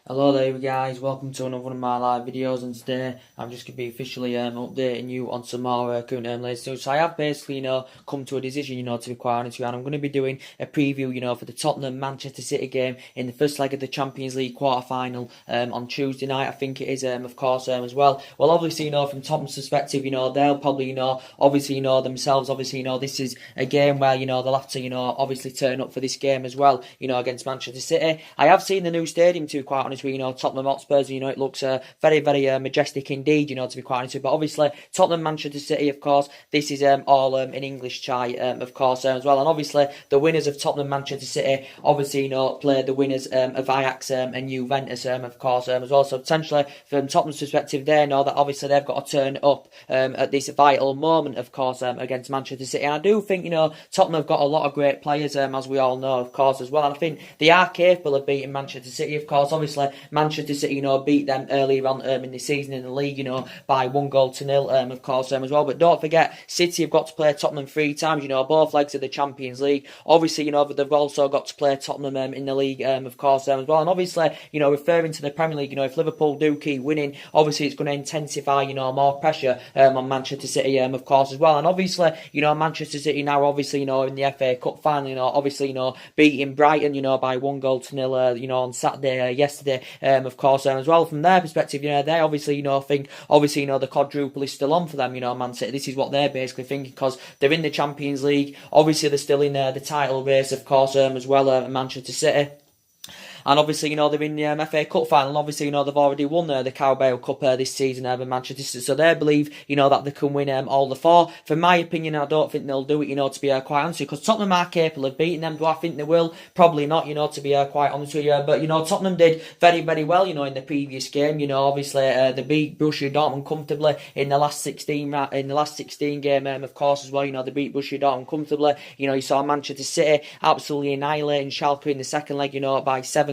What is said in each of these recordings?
Hello there guys, welcome to another one of my live videos, and today I'm just going to be officially updating you on some more current latest news. So I have basically, come to a decision, to be quite honest with you, and I'm going to be doing a preview, for the Tottenham Manchester City game in the first leg of the Champions League quarter-final on Tuesday night, I think it is, of course, as well. Well, obviously, from Tottenham's perspective, they'll probably, obviously, themselves, obviously, this is a game where, they'll have to, obviously turn up for this game as well, against Manchester City. I have seen the new stadium, to be quite honest with you, Tottenham Hotspurs, it looks very, very majestic indeed, to be quite honest with you. But obviously, Tottenham, Manchester City, of course, this is all in English chai, of course, as well. And obviously, the winners of Tottenham, Manchester City, obviously, play the winners of Ajax and Juventus, of course, as well. So potentially, from Tottenham's perspective, they know that obviously they've got to turn up at this vital moment, of course, against Manchester City. And I do think, Tottenham have got a lot of great players, as we all know, of course, as well. And I think they are capable of beating Manchester City, of course. Obviously, Manchester City, beat them earlier on in the season in the league, by 1-0, of course, as well. But don't forget, City have got to play Tottenham 3 times, both legs of the Champions League. Obviously, but they've also got to play Tottenham in the league, of course, as well. And obviously, referring to the Premier League, if Liverpool do keep winning, obviously it's going to intensify, more pressure on Manchester City, of course, as well. And obviously, Manchester City now, obviously, in the FA Cup final, obviously, beating Brighton, by 1-0, on Saturday, yesterday, of course, as well. From their perspective, they obviously, think, obviously, the quadruple is still on for them, Man City. This is what they're basically thinking, because they're in the Champions League. Obviously, they're still in the title race, of course, as well, Manchester City. And obviously, they're in the FA Cup final. And obviously, they've already won the Carabao Cup this season over Manchester City. So they believe, that they can win all the 4. From my opinion, I don't think they'll do it, to be quite honest with you. Because Tottenham are capable of beating them. Do I think they will? Probably not, to be quite honest with you. But, Tottenham did very, very well, in the previous game. Obviously, they beat Borussia Dortmund comfortably in the last 16 game, of course, as well. They beat Borussia Dortmund comfortably. You saw Manchester City absolutely annihilating Schalke in the second leg, by 7-0,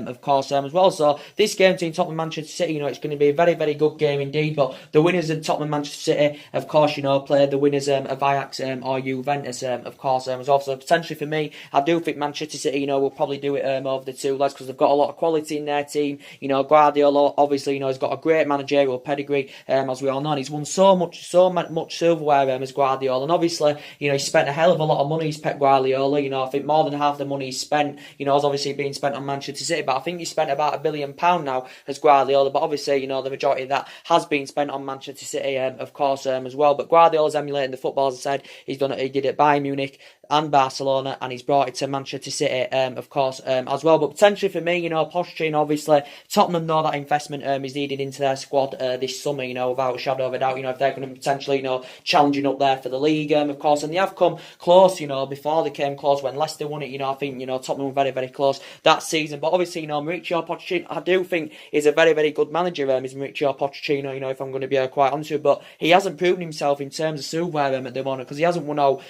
of course, as well. So this game between Tottenham and Manchester City, it's going to be a very, very good game indeed. But the winners of Tottenham and Manchester City, of course, play the winners of Ajax or Juventus, of course, as well. So potentially for me, I do think Manchester City, will probably do it over the 2 legs, because they've got a lot of quality in their team. Guardiola, obviously, he's got a great managerial pedigree, as we all know. And he's won so much silverware as Guardiola. And obviously, he spent a hell of a lot of money, he's Pep Guardiola. I think more than half the money he spent, is obviously being spent on Manchester City, but I think he spent about £1 billion now as Guardiola. But obviously, the majority of that has been spent on Manchester City, of course, as well. But Guardiola's emulating the football, as I said. He did it at Bayern Munich and Barcelona, and he's brought it to Manchester City, of course, as well. But potentially for me, Pochettino, obviously, Tottenham know that investment is needed into their squad this summer, without a shadow of a doubt, if they're going to potentially, challenging up there for the league, of course. And they have come close, before they came close when Leicester won it, I think, Tottenham were very, very close that season. But obviously, Mauricio Pochettino, I do think is a very, very good manager, is Mauricio Pochettino, if I'm going to be quite honest with you. But he hasn't proven himself in terms of silverware at the moment, because he hasn't won out,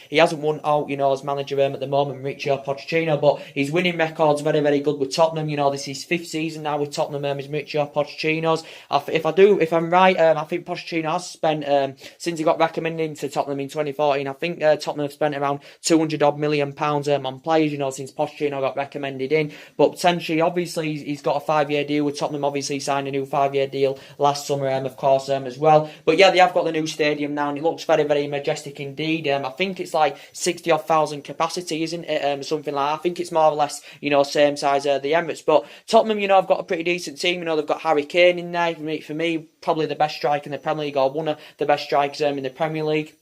as manager at the moment, Mauricio Pochettino. But his winning record's very, very good with Tottenham. This is his 5th season now with Tottenham, is Mauricio Pochettino's. If I'm right, I think Pochettino has spent, since he got recommended into Tottenham in 2014, I think Tottenham have spent around £200 million on players, since Pochettino got recommended in. But potentially, obviously, he's got a 5-year deal with Tottenham. Obviously, he signed a new 5-year deal last summer, of course, as well. But yeah, they have got the new stadium now, and it looks very, very majestic indeed. I think it's like 60,000 capacity, isn't it? Something like that. I think it's more or less, same size as the Emirates. But Tottenham, have got a pretty decent team. They've got Harry Kane in there. For me, probably the best striker in the Premier League, or one of the best strikers in the Premier League.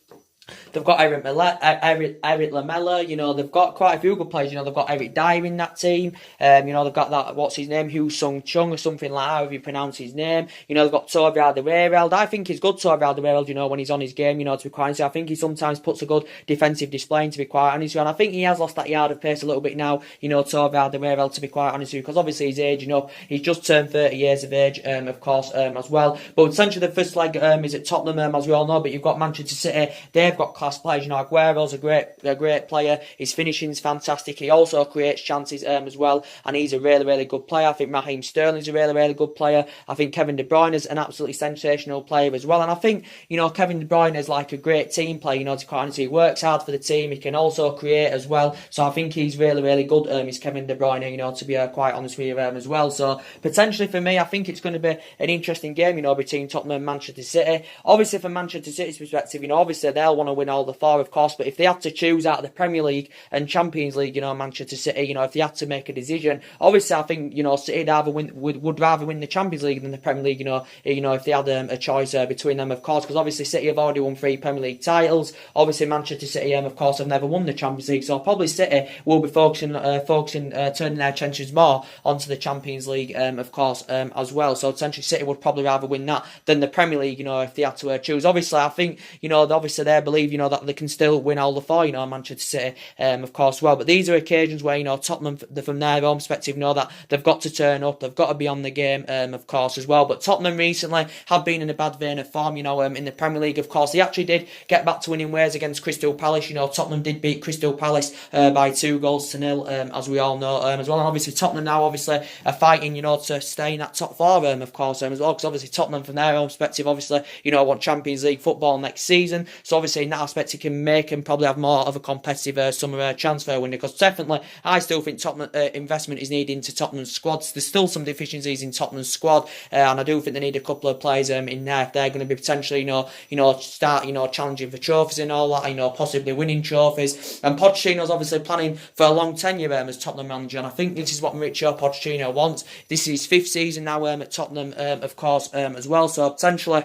They've got Eric Lamela, they've got quite a few good players, they've got Eric Dyer in that team, they've got that, what's his name, Hugh Sung Chung or something like that, however you pronounce his name, they've got Toby Alderweireld. I think he's good, Toby Alderweireld, when he's on his game, to be quite honest. I think he sometimes puts a good defensive display in, to be quite honest, and I think he has lost that yard of pace a little bit now, Toby Alderweireld, to be quite honest, because obviously he's aging up. He's just turned 30 years of age, of course, as well. But essentially the first leg is at Tottenham, as we all know, but you've got Manchester City. They've got class players. You know, Aguero's a great player. His finishing's fantastic. He also creates chances as well, and he's a really good player. I think Raheem Sterling's a really good player. I think Kevin De Bruyne is an absolutely sensational player as well. And I think, you know, Kevin De Bruyne is like a great team player. You know, to quite honestly, he works hard for the team. He can also create as well. So I think he's really good. He's Kevin De Bruyne. You know, to be quite honest with you as well. So potentially for me, I think it's going to be an interesting game. You know, between Tottenham and Manchester City. Obviously, from Manchester City's perspective, you know, obviously they'll want to win all the four, of course. But if they had to choose out of the Premier League and Champions League, you know, Manchester City, you know, if they had to make a decision, obviously I think, you know, City would rather win the Champions League than the Premier League. You know, if they had a choice between them, of course, because obviously City have already won 3 Premier League titles. Obviously Manchester City, of course, have never won the Champions League, so probably City will be focusing, turning their attentions more onto the Champions League, of course, as well. So essentially City would probably rather win that than the Premier League. You know, if they had to choose. Obviously, I think, you know, obviously they believe, you know, that they can still win all the 4. You know, Manchester City, of course, well. But these are occasions where, you know, Tottenham, from their own perspective, know that they've got to turn up, they've got to be on the game, of course, as well. But Tottenham recently have been in a bad vein of form, you know, in the Premier League, of course. They actually did get back to winning ways against Crystal Palace. You know, Tottenham did beat Crystal Palace by 2-0, as we all know, as well. And obviously Tottenham now obviously are fighting, you know, to stay in that top 4, of course, as well. Because obviously Tottenham, from their own perspective, obviously, you know, want Champions League football next season. So obviously in that aspect, it can make and probably have more of a competitive summer transfer window. Because definitely, I still think Tottenham investment is needed into Tottenham's squads. There's still some deficiencies in Tottenham's squad, and I do think they need a couple of players in there if they're going to be potentially, you know, start, you know, challenging for trophies and all that, you know, possibly winning trophies. And Pochettino's obviously planning for a long tenure as Tottenham manager, and I think this is what Mauricio Pochettino wants. This is his 5th season now at Tottenham, of course, as well. So potentially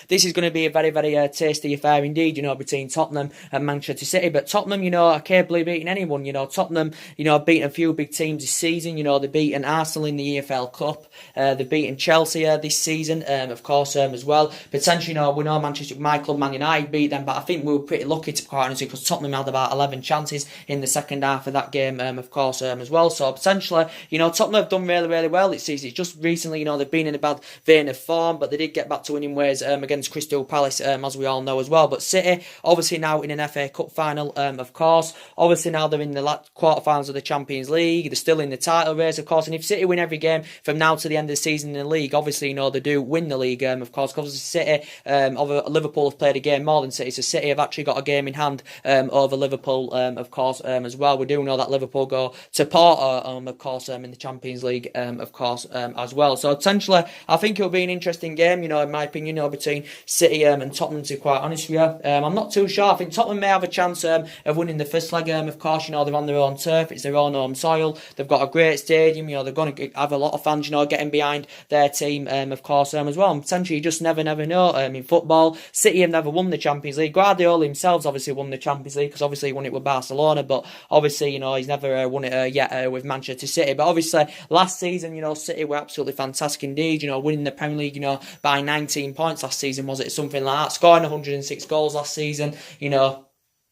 this is going to be a very tasty affair indeed, you know, between Tottenham and Manchester City. But Tottenham, you know, are capable of beating anyone. You know, Tottenham, you know, have beaten a few big teams this season. You know, they've beaten Arsenal in the EFL Cup. They've beaten Chelsea this season, of course, as well. Potentially, you know, we know my club, Man United, beat them, but I think we were pretty lucky, to be quite honest, because Tottenham had about 11 chances in the second half of that game, of course, as well. So potentially, you know, Tottenham have done really well this season. It's just recently, you know, they've been in a bad vein of form, but they did get back to winning ways against Crystal Palace, as we all know as well. But City, obviously now in an FA Cup final, of course. Obviously now they're in the quarterfinals of the Champions League. They're still in the title race, of course. And if City win every game from now to the end of the season in the league, obviously, you know, they do win the league, of course. Because City, Liverpool have played a game more than City. So City have actually got a game in hand over Liverpool, of course, as well. We do know that Liverpool go to Porto, of course, in the Champions League, of course, as well. So essentially, I think it'll be an interesting game, you know, in my opinion, you know, between City and Tottenham, to be quite honest with you. I'm not too sure. I think Tottenham may have a chance of winning the first leg. Of course, you know, they're on their own turf. It's their own home soil. They've got a great stadium. You know, they're going to have a lot of fans, you know, getting behind their team, of course, as well. And potentially, you just never know. In football, City have never won the Champions League. Guardiola himself obviously won the Champions League because obviously he won it with Barcelona, but obviously, you know, he's never won it yet with Manchester City. But obviously, last season, you know, City were absolutely fantastic indeed. You know, winning the Premier League, you know, by 19 points last season, was it? Something like that. Scoring 106 goals last season, you know.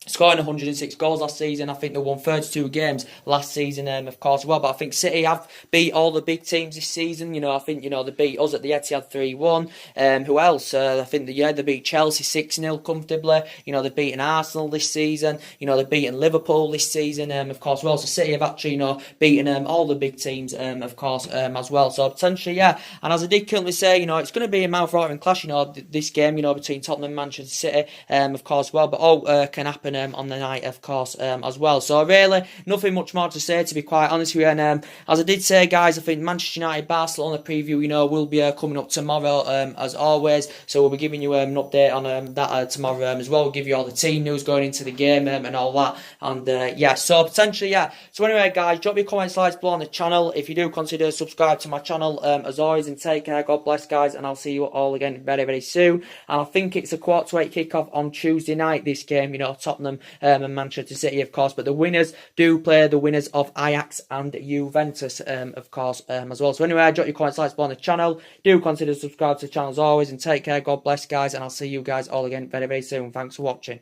Scoring 106 goals last season. I think they won 32 games last season, of course, well. But I think City have beat all the big teams this season. You know, I think, you know, they beat us at the Etihad 3-1. Who else? I think they beat Chelsea 6-0 comfortably. You know, they've beaten Arsenal this season. You know, they've beaten Liverpool this season, of course, well. So City have actually, you know, beaten all the big teams, of course, as well. So potentially, yeah. And as I did currently say, you know, it's going to be a mouth-watering clash, you know, this game, you know, between Tottenham and Manchester City, of course, well. But all can happen on the night, of course, as well. So really, nothing much more to say, to be quite honest with you. And as I did say, guys, I think Manchester United Barcelona preview, you know, will be coming up tomorrow, as always. So we'll be giving you an update on that tomorrow as well. We'll give you all the team news going into the game and all that. And yeah, so potentially, yeah. So anyway, guys, drop your comments, likes below on the channel. If you do, consider subscribe to my channel, as always, and take care. God bless, guys, and I'll see you all again very soon. And I think it's a 7:45 kickoff on Tuesday night, this game, you know, Tottenham and Manchester City, of course. But the winners do play the winners of Ajax and Juventus, of course, as well. So anyway, drop your comments, likes below on the channel. Do consider subscribe to the channel as always, and take care. God bless, guys, and I'll see you guys all again very soon. Thanks for watching.